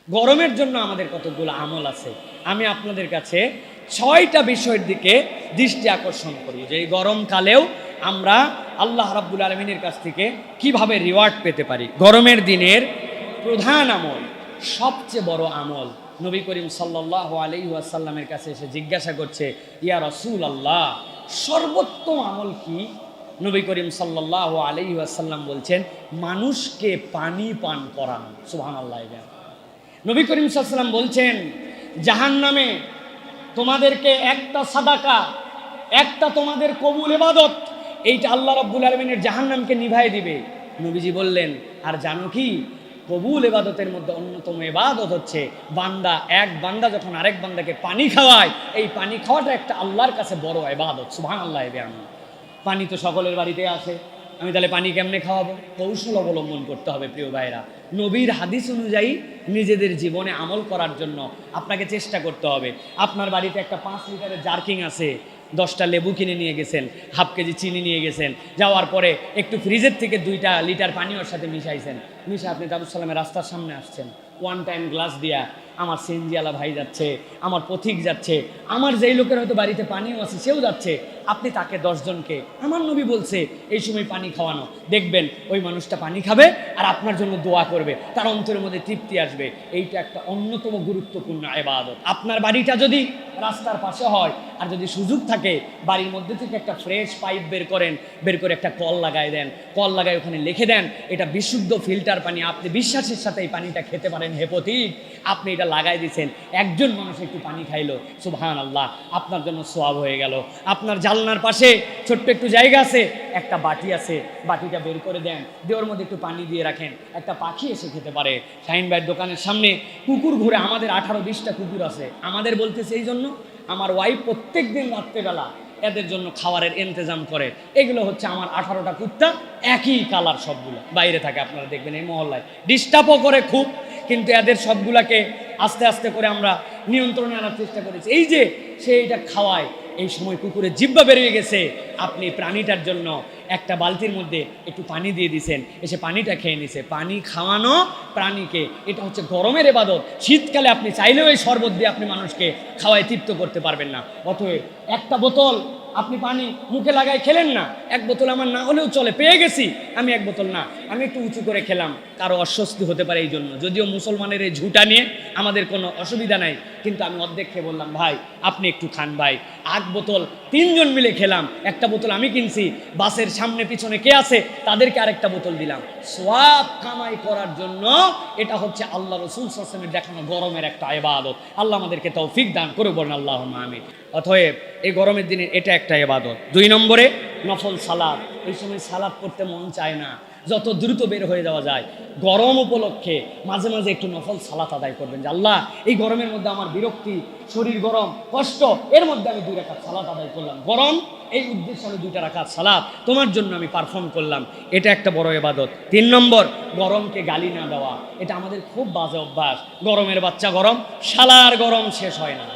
গরমের জন্য আমাদের কতগুলো আমল আছে। আমি আপনাদের কাছে 6টা বিষয়ের দিকে দৃষ্টি আকর্ষণ করি যে এই গরমকালেও আমরা আল্লাহ রাব্বুল আলামিনের কাছ থেকে কিভাবে রিওয়ার্ড পেতে পারি। গরমের দিনের প্রধান আমল, সবচেয়ে বড় আমল, নবী করিম সাল্লাল্লাহু আলাইহি ওয়াসাল্লামের কাছে এসে জিজ্ঞাসা করছে, ইয়া রাসূলুল্লাহ, সর্বোত্তম আমল কি? নবী করিম সাল্লাল্লাহু আলাইহি ওয়াসাল্লাম বলছেন, মানুষকে পানি পান করানো। সুবহানাল্লাহ। নবী করিম সাল্লাল্লাহু আলাইহি ওয়াসাল্লাম বলছেন, জাহান্নামে তোমাদেরকে একটা সাদাকা, একটা তোমাদের কবুল ইবাদত, এইটা আল্লাহ রাব্বুল আলামিনের জাহান্নামকে নিভাই দিবে। নবীজি বললেন, আর জানো কি, কবুল ইবাদতের মধ্যে অন্যতম ইবাদত হচ্ছে এক বান্দা যখন আরেক বান্দাকে পানি খাওয়ায়, এই পানি খাওয়াটা একটা আল্লাহর কাছে বড় ইবাদত। সুবহানাল্লাহ। পানি তো সকলের বাড়িতে আসে, আমি তাহলে পানি কেমনে খাওয়াবো? কৌশল অবলম্বন করতে হবে প্রিয় ভাইরা। নবীর হাদিস অনুযায়ী নিজেদের জীবনে আমল করার জন্য আপনাকে চেষ্টা করতে হবে। আপনার বাড়িতে একটা 5 লিটারের জার্কিং আছে, 10টা লেবু কিনে নিয়ে গেছেন, হাফ কেজি চিনি নিয়ে গেছেন, যাওয়ার পরে একটু ফ্রিজের থেকে 2টা লিটার পানি ওর সাথে মিশাইছেন, মিশে আপনি দারুস সালামের রাস্তার সামনে আসছেন, 1 টাইম গ্লাস দিয়া আমার সিএনজিওয়ালা ভাই যাচ্ছে, আমার পথিক যাচ্ছে, আমার যেই লোকের হয়তো বাড়িতে পানিও আছে সেও যাচ্ছে, আপনি তাকে 10 জনকে আমার নবী বলছে এই সময় পানি খাওয়ানো, দেখবেন ওই মানুষটা পানি খাবে আর আপনার জন্য দোয়া করবে, তার অন্তরের মধ্যে তৃপ্তি আসবে। এইটা একটা অন্যতম গুরুত্বপূর্ণ ইবাদত। আপনার বাড়িটা যদি রাস্তার পাশে হয় আর যদি সুযোগ থাকে, বাড়ির মধ্যে থেকে একটা ফ্রেশ পাইপ বের করেন, বের করে একটা কল লাগাই দেন, কল লাগাই ওখানে লিখে দেন এটা বিশুদ্ধ ফিল্টার পানি, আপনি বিশ্বাসের সাথে এই পানিটা খেতে পারেন। হে পথিক, আপনি এটা লাগাই দিয়েছেন, একজন মানুষ একটু পানি খাইলো, সুবহানাল্লাহ, আপনার জন্য সওয়াব হয়ে গেল। আপনার জানলার পাশে ছোট্ট একটু জায়গা আছে, একটা বাটি আছে, বাটিটা বের করে দেন, দেওয়ার মধ্যে একটু পানি দিয়ে রাখেন, একটা পাখি এসে খেতে পারে। শাহিন ভাইয়ের দোকানের সামনে কুকুর ঘুরে, আমাদের 18-20টা কুকুর আছে। আমাদের বলতেছে এই জন্য, আমার ওয়াইফ প্রত্যেক দিন রাত্রেবেলা এদের জন্য খাবারের ইন্তজাম করে। এগুলো হচ্ছে আমার 18টা কুত্তা, একই কালার সবগুলো, বাইরে থাকে, আপনারা দেখবেন এই মহল্লায় ডিস্টার্বও করে খুব, কিন্তু এদের সবগুলাকে আস্তে আস্তে করে আমরা নিয়ন্ত্রণে আনার চেষ্টা করেছি। এই যে সে এটা খাওয়ায়, এই সময় কুকুরের জিহ্বা বেরিয়ে গেছে, আপনি প্রাণীটার জন্য একটা বালতির মধ্যে একটু পানি দিয়ে দিয়েছেন, এসে পানিটা খেয়ে নিছে। পানি খাওয়ানো প্রাণীকে, এটা হচ্ছে গরমের ইবাদত। শীতকালে আপনি চাইলেও এই শরবত দিয়ে আপনি মানুষকে খাওয়ায় তৃপ্ত করতে পারবেন না। অতএব একটা বোতল আপনি পানি মুখে লাগাই খেলেন না, 1 বোতল আমার না হলেও চলে, পেয়ে গেছি আমি 1 বোতল না, আমি একটু উঁচু করে খেলাম, কারো অস্বস্তি হতে পারে এই জন্য। যদিও মুসলমানের এই ঝুটা নিয়ে আমাদের কোনো অসুবিধা নাই, কিন্তু আমি অর্ধেক খেয়ে বললাম, ভাই আপনি একটু খান ভাই। 8 বোতল 3 জন মিলে খেলাম, একটা বোতল আমি কিনছি, বাসের সামনে পিছনে কে আছে তাদেরকে আরেকটা বোতল দিলাম, সওয়াব কামাই করার জন্য। এটা হচ্ছে আল্লাহ রাসূল সাল্লাল্লাহু আলাইহি ওয়াসাল্লামের দেখানো গরমের একটা ইবাদত। আল্লাহ আমাদেরকে তৌফিক দান করুন, বলেন আল্লাহুম্মা আমিন। অতএব এই গরমের দিনে এটা একটা ইবাদত। 2 নম্বরে নফল সালাত। এই সময় সালাত করতে মন চায় না, যত দ্রুত বের হয়ে যাওয়া যায়। গরম উপলক্ষে মাঝে মাঝে একটু নফল সালাত আদায় করবেন, যে আল্লাহ এই গরমের মধ্যে আমার বিরক্তি, শরীর গরম, কষ্ট, এর মধ্যে আমি 2 রাকাত সালাত আদায় করলাম, গরম এই উদ্দেশ্যে আমি 2টা রাকাত সালাত তোমার জন্য আমি পারফর্ম করলাম, এটা একটা বড় ইবাদত। 3 নম্বর, গরমকে গালি না দেওয়া। এটা আমাদের খুব বাজে অভ্যাস, গরমের বাচ্চা গরম, শালার গরম শেষ হয় না,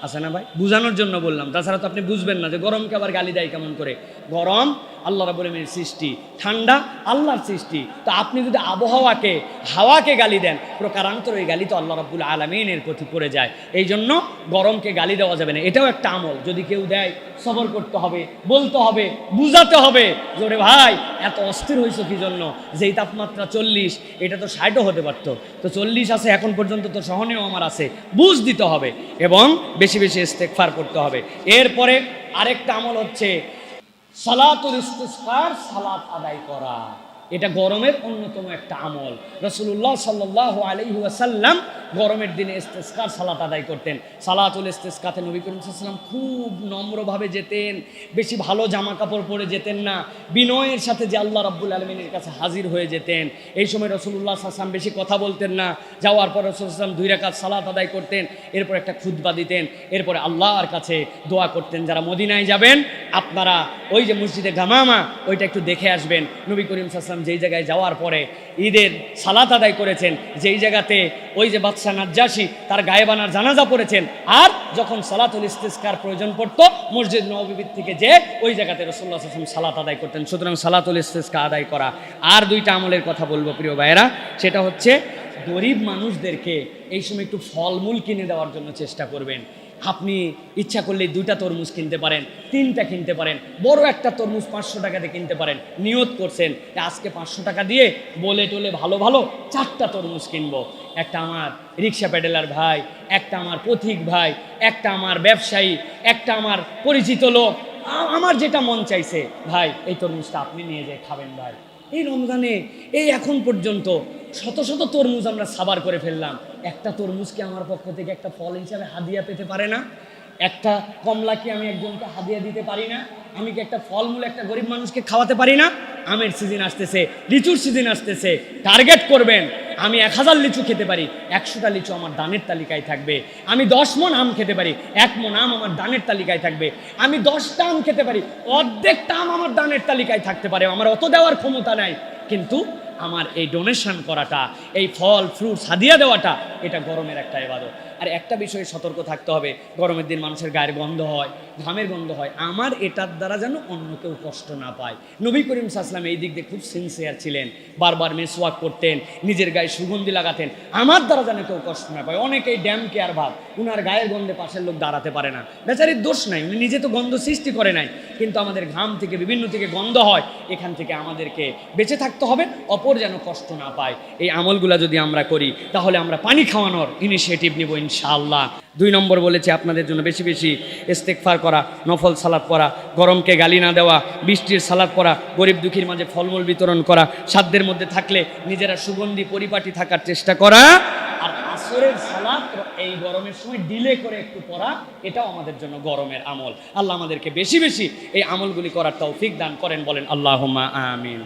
আছে না ভাই? বুঝানোর জন্য বললাম, তাছাড়া তো আপনি বুঝবেন না যে গরমকে আবার গালি দেয় কেমন করে। গরম আল্লাহ রাব্বুল আলামিনের সৃষ্টি, ঠান্ডা আল্লাহর সৃষ্টি। তো আপনি যদি আবহাওয়াকে, হাওয়াকে গালি দেন, প্রকারান্তর ওই গালি তো আল্লাহ রাব্বুল আলামিনের প্রতি পড়ে যায়। এই জন্য গরমকে গালি দেওয়া যাবে না, এটাও একটা আমল। যদি কেউ দেয়, সবর করতে হবে, বলতে হবে, বুঝাতে হবে, জোরে ভাই এত অস্থির হয়েছে কি জন্য? যেই তাপমাত্রা 40, এটা তো 60ও হতে পারতো, তো 40 আছে এখন পর্যন্ত, তো সহনীয় আমার আছে, বুঝ দিতে হবে এবং বেশি বেশি ইস্তেগফার করতে হবে। এরপরে আরেকটা আমল হচ্ছে সালাতুল ইস্তিসকার, সালাত আদায় করা। এটা গরমের অন্যতম একটা আমল। রাসূলুল্লাহ সাল্লাল্লাহু আলাইহি ওয়াসাল্লাম গরমের দিনে ইস্তিসকার সালাত আদায় করতেন। সালাতুল ইস্তিসকাতে নবী করিম সাল্লাল্লাহু আলাইহি ওয়াসাল্লাম খুব নম্রভাবে যেতেন, বেশি ভালো জামা কাপড় পরে যেতেন না, বিনয়ের সাথে যে আল্লাহ রাব্বুল আলামিনের কাছে হাজির হয়ে যেতেন। এই সময় রাসূলুল্লাহ সাল্লাল্লাহু আলাইহি ওয়াসাল্লাম বেশি কথা বলতেন না। যাওয়ার পর রাসূল সাল্লাল্লাহু আলাইহি ওয়াসাল্লাম 2 রাকাত সালাত আদায় করতেন, এরপর একটা খুতবা দিতেন, এরপরে আল্লাহর কাছে দোয়া করতেন। যারা মদিনায় যাবেন আপনারা ওই যে মসজিদে গামামা, ওইটা একটু দেখে আসবেন। নবী করিম সাল্লাল্লাহু আলাইহি ওয়াসাল্লাম যেই জায়গায় যাওয়ার পরে ঈদের সালাত আদায় করেছেন, যেই জায়গাতে ওই যে বাদশা নাজ্জাশী তার গায়েবানার জানাজা পড়েছেন, আর যখন সালাতুল ইস্তিসকার প্রয়োজন পড়তো মসজিদ নববীর থেকে যে ওই জায়গাতে রাসূলুল্লাহ সাল্লাল্লাহু আলাইহি ওয়াসাল্লাম সালাত আদায় করতেন। সুতরাং সালাতুল ইস্তিসকা আদায় করা। আর 2টা আমলের কথা বলবো প্রিয় ভাইয়েরা, সেটা হচ্ছে গরিব মানুষদেরকে এই সময় একটু ফলমূল কিনে দেওয়ার জন্য চেষ্টা করবেন। আপনি ইচ্ছা করলে 2টা তরমুজ কিনতে পারেন, 3টা কিনতে পারেন, বড় একটা তরমুজ 500 টাকাতে কিনতে পারেন। নিয়ত করছেন যে আজকে 500 টাকা দিয়ে বলে টোলে ভালো ভালো 4টা তরমুজ কিনবো। একটা আমার রিক্সা প্যাডেলার ভাই, একটা আমার পথিক ভাই, একটা আমার ব্যবসায়ী, একটা আমার পরিচিত লোক, আমার যেটা মন চাইছে ভাই এই তরমুজটা আপনি নিয়ে যেয়ে খাবেন ভাই। এই রমজানে এই এখন পর্যন্ত শত শত তরমুজ আমরা সাবার করে ফেললাম। একটা তরমুজকে আমার পক্ষ থেকে একটা ফল হিসাবে হাদিয়া পেতে পারে না? একটা কমলা কি আমি একজনকে হাদিয়া দিতে পারি না? আমি কি একটা ফলমূল একটা গরিব মানুষকে খাওয়াতে পারি না? আমের সিজন আসতেছে, লিচুর সিজন আসতেছে, টার্গেট করবেন আমি 1000 লিচু খেতে পারি, 100টা লিচু আমার দানের তালিকায় থাকবে। আমি 10 মণ আম খেতে পারি, 1 মণ আম আমার দানের তালিকায় থাকবে। আমি 10টা আম খেতে পারি, অর্ধেকটা আম আমার দানের তালিকায় থাকতে পারে। আমার অত দেওয়ার ক্ষমতা নাই, কিন্তু আমার এই ডোনেশন করাটা, এই ফল ফ্রুটস হাদিয়া দেওয়াটা, এটা গরমের একটা ইবাদত। আর একটা বিষয়ে সতর্ক থাকতে হবে, গরমের দিন মানুষের গায়ের গন্ধ হয়, ঘামের গন্ধ হয়, আমার এটার দ্বারা যেন অন্য কেউ কষ্ট না পায়। নবী করিম সাল্লাল্লাহু আলাইহি ওয়াসাল্লাম এই দিক দিয়ে খুব সিনসিয়ার ছিলেন, বারবার মিসওয়াক করতেন, নিজের গায়ে সুগন্ধি লাগাতেন, আমার দ্বারা যেন কেউ কষ্ট না পায়। অনেকেই ড্যাম কেয়ার ভাব, উনার গায়ের গন্ধে পাশের লোক দাঁড়াতে পারে না, বেচারির দোষ নাই, উনি নিজে তো গন্ধ সৃষ্টি করে নাই, কিন্তু আমাদের ঘাম থেকে বিভিন্ন থেকে গন্ধ হয়, এখান থেকে আমাদেরকে বেঁচে থাকতে হবে, অপর যেন কষ্ট না পায়। এই আমলগুলা যদি আমরা করি তাহলে আমরা পানি খাওয়ানোর ইনিশিয়েটিভ নিব ইনশাআল্লাহ। 2 নম্বর বলেছে আপনাদের জন্য বেশি বেশি ইস্তেগফার করা, নফল সালাত পড়া, গরমকে গালি না দেওয়া, বৃষ্টির সালাত পড়া, গরিব দুঃখীর মাঝে ফলমূল বিতরণ করা, সাধ্যের মধ্যে থাকলে নিজেরা সুগন্ধি পরিপাটি থাকার চেষ্টা করা, আর আসরের সালাত এই গরমের সময় ডিলে করে একটু পড়া, এটাও আমাদের জন্য গরমের আমল। আল্লাহ আমাদেরকে বেশি বেশি এই আমলগুলি করার তৌফিক দান করেন, বলেন আল্লাহুম্মা আমিন।